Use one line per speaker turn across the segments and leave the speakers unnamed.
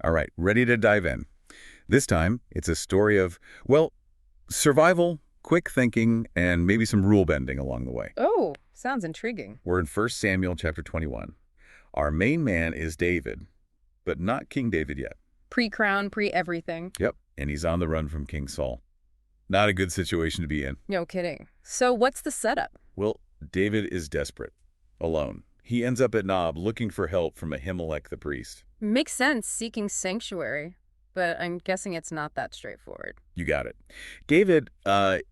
All right, ready to dive in. This time, it's a story of, well, survival, quick thinking, and maybe some rule bending along the way.
Oh, sounds intriguing.
We're in 1 Samuel chapter 21. Our main man is David, but not King David yet.
Pre-crown, pre-everything.
Yep, and he's on the run from King Saul. Not a good situation to be in.
No kidding. So what's the setup?
Well, David is desperate, alone. He ends up at Nob looking for help from Ahimelech the priest.
Makes sense, seeking sanctuary. But I'm guessing it's not that straightforward.
You got it. David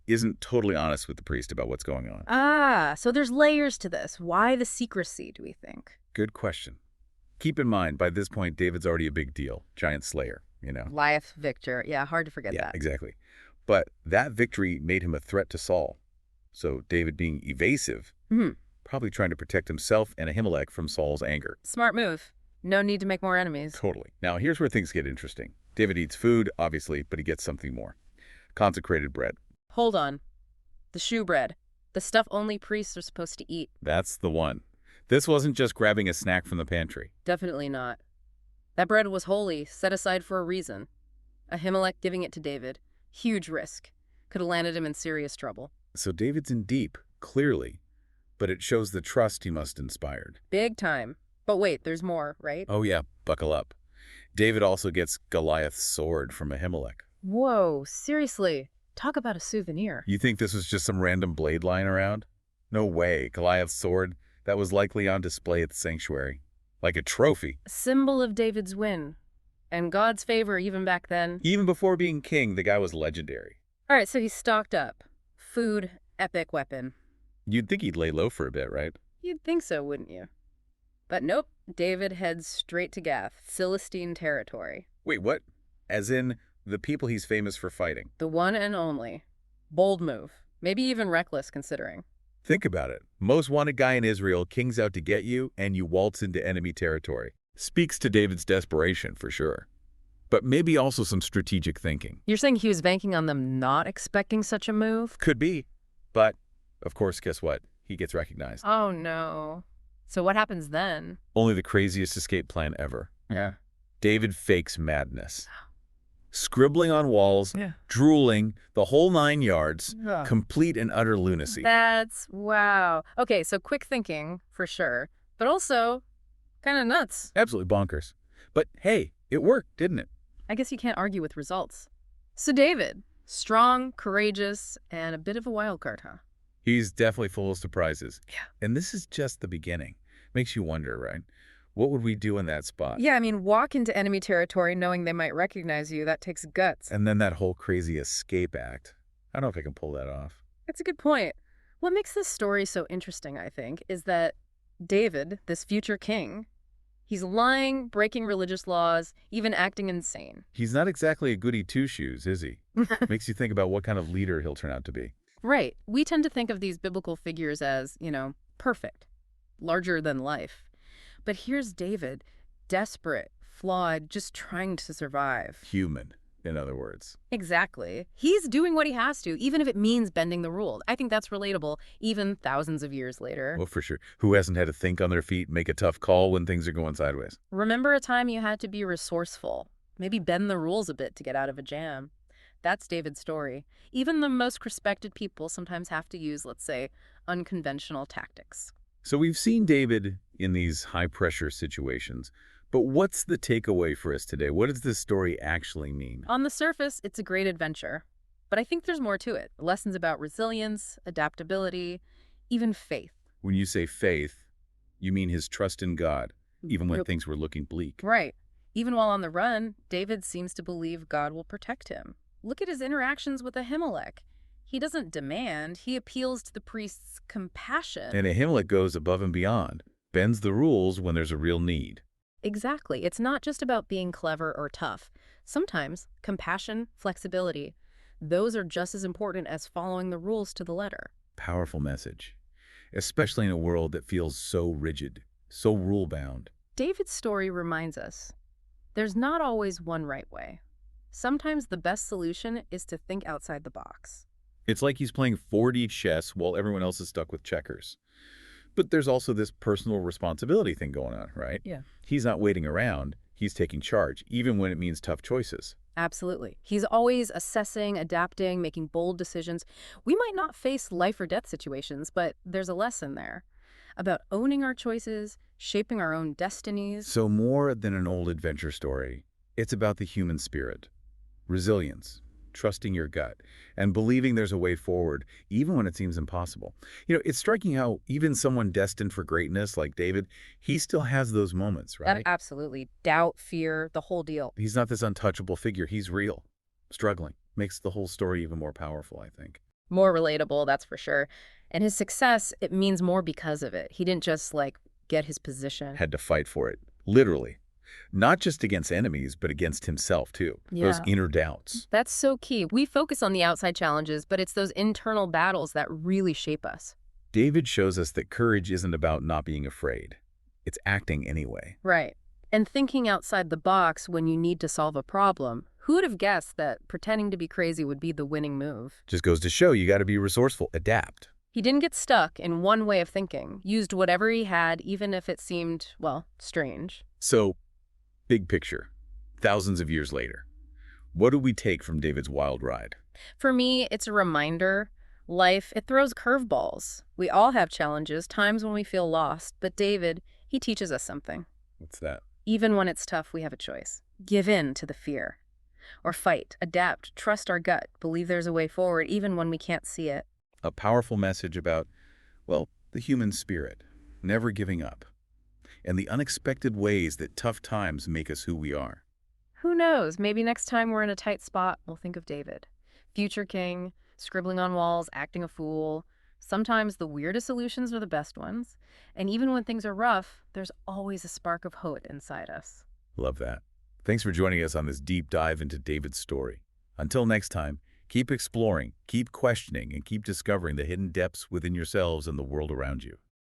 isn't totally honest with the priest about what's going on.
Ah, so there's layers to this. Why the secrecy, do we think?
Good question. Keep in mind, by this point, David's already a big deal. Giant slayer, you know.
Goliath victor. Yeah, hard to forget
Yeah,
that.
exactly. But that victory made him a threat to Saul. So David being evasive, probably trying to protect himself and Ahimelech from Saul's anger.
Smart move. No need to make more enemies.
Totally. Now, here's where things get interesting. David eats food, obviously, but he gets something more. Consecrated bread.
Hold on. The shoe bread. The stuff only priests are supposed to eat.
That's the one. This wasn't just grabbing a snack from the pantry.
Definitely not. That bread was holy, set aside for a reason. Ahimelech giving it to David. Huge risk. Could have landed him in serious trouble.
So David's in deep, clearly, but it shows the trust he must inspired.
Big time. But wait, there's more, right?
Oh yeah, buckle up. David also gets Goliath's sword from Ahimelech.
Whoa, seriously. Talk about a souvenir.
You think this was just some random blade lying around? No way. Goliath's sword, that was likely on display at the sanctuary. Like a trophy.
A symbol of David's win. And God's favor even back then.
Even before being king, the guy was legendary.
All right, so he's stocked up. Food, epic weapon.
You'd think he'd lay low for a bit, right?
You'd think so, wouldn't you? But nope, David heads straight to Gath, Philistine territory.
Wait, what? As in, the people he's famous for fighting.
The one and only. Bold move. Maybe even reckless, considering.
Think about it. Most wanted guy in Israel, king's out to get you, and you waltz into enemy territory. Speaks to David's desperation, for sure. But maybe also some strategic thinking.
You're saying he was banking on them not expecting such a move?
Could be. But, of course, guess what? He gets recognized.
Oh, no. So what happens then?
Only the craziest escape plan ever.
Yeah.
David fakes madness. Scribbling on walls, drooling, the whole 9 yards, complete and utter lunacy.
That's wow. Okay, so quick thinking, for sure. But also, kind of nuts.
Absolutely bonkers. But hey, it worked, didn't it?
I guess you can't argue with results. So David, strong, courageous, and a bit of a wild card, huh?
He's definitely full of surprises.
Yeah.
And this is just the beginning. Makes you wonder, right? What would we do in that spot?
Yeah, I mean, walk into enemy territory knowing they might recognize you. That takes guts.
And then that whole crazy escape act. I don't know if I can pull that off.
That's a good point. What makes this story so interesting, I think, is that David, this future king, he's lying, breaking religious laws, even acting insane.
He's not exactly a goody two-shoes, is he? Makes you think about what kind of leader he'll turn out to be.
Right. We tend to think of these biblical figures as, perfect, larger than life. But here's David, desperate, flawed, just trying to survive.
Human, in other words.
Exactly. He's doing what he has to, even if it means bending the rules. I think that's relatable, even thousands of years later.
Well, for sure. Who hasn't had to think on their feet, make a tough call when things are going sideways?
Remember a time you had to be resourceful, maybe bend the rules a bit to get out of a jam. That's David's story. Even the most respected people sometimes have to use, let's say, unconventional tactics.
So we've seen David in these high-pressure situations, but what's the takeaway for us today? What does this story actually mean?
On the surface, it's a great adventure, but I think there's more to it. Lessons about resilience, adaptability, even faith.
When you say faith, you mean his trust in God, even when things were looking bleak.
Right. Even while on the run, David seems to believe God will protect him. Look at his interactions with Ahimelech. He doesn't demand, he appeals to the priest's compassion.
And Ahimelech goes above and beyond, bends the rules when there's a real need.
Exactly. It's not just about being clever or tough. Sometimes compassion, flexibility, those are just as important as following the rules to the letter.
Powerful message, especially in a world that feels so rigid, so rule-bound.
David's story reminds us, there's not always one right way. Sometimes the best solution is to think outside the box.
It's like he's playing 4D chess while everyone else is stuck with checkers. But there's also this personal responsibility thing going on, right?
Yeah.
He's not waiting around. He's taking charge, even when it means tough choices.
Absolutely. He's always assessing, adapting, making bold decisions. We might not face life or death situations, but there's a lesson there about owning our choices, shaping our own destinies.
So more than an old adventure story, it's about the human spirit, resilience, trusting your gut, and believing there's a way forward, even when it seems impossible. It's striking how even someone destined for greatness like David, he still has those moments, right?
Absolutely. Doubt, fear, the whole deal.
He's not this untouchable figure. He's real, struggling. Makes the whole story even more powerful, I think.
More relatable, that's for sure. And his success, it means more because of it. He didn't just, like, get his position.
Had to fight for it, literally. Not just against enemies, but against himself, too. Those
Yeah.
inner doubts.
That's so key. We focus on the outside challenges, but it's those internal battles that really shape us.
David shows us that courage isn't about not being afraid. It's acting anyway.
Right. And thinking outside the box when you need to solve a problem. Who would have guessed that pretending to be crazy would be the winning move?
Just goes to show you got to be resourceful, adapt.
He didn't get stuck in one way of thinking, used whatever he had, even if it seemed, well, strange.
So, big picture, thousands of years later, what do we take from David's wild ride?
For me, it's a reminder. Life, it throws curveballs. We all have challenges, times when we feel lost, but David, he teaches us something.
What's that?
Even when it's tough, we have a choice. Give in to the fear. Or fight, adapt, trust our gut, believe there's a way forward even when we can't see it.
A powerful message about, well, the human spirit, never giving up, and the unexpected ways that tough times make us who we are.
Who knows, maybe next time we're in a tight spot, we'll think of David. Future king, scribbling on walls, acting a fool. Sometimes the weirdest solutions are the best ones. And even when things are rough, there's always a spark of hope inside us.
Love that. Thanks for joining us on this deep dive into David's story. Until next time, keep exploring, keep questioning, and keep discovering the hidden depths within yourselves and the world around you.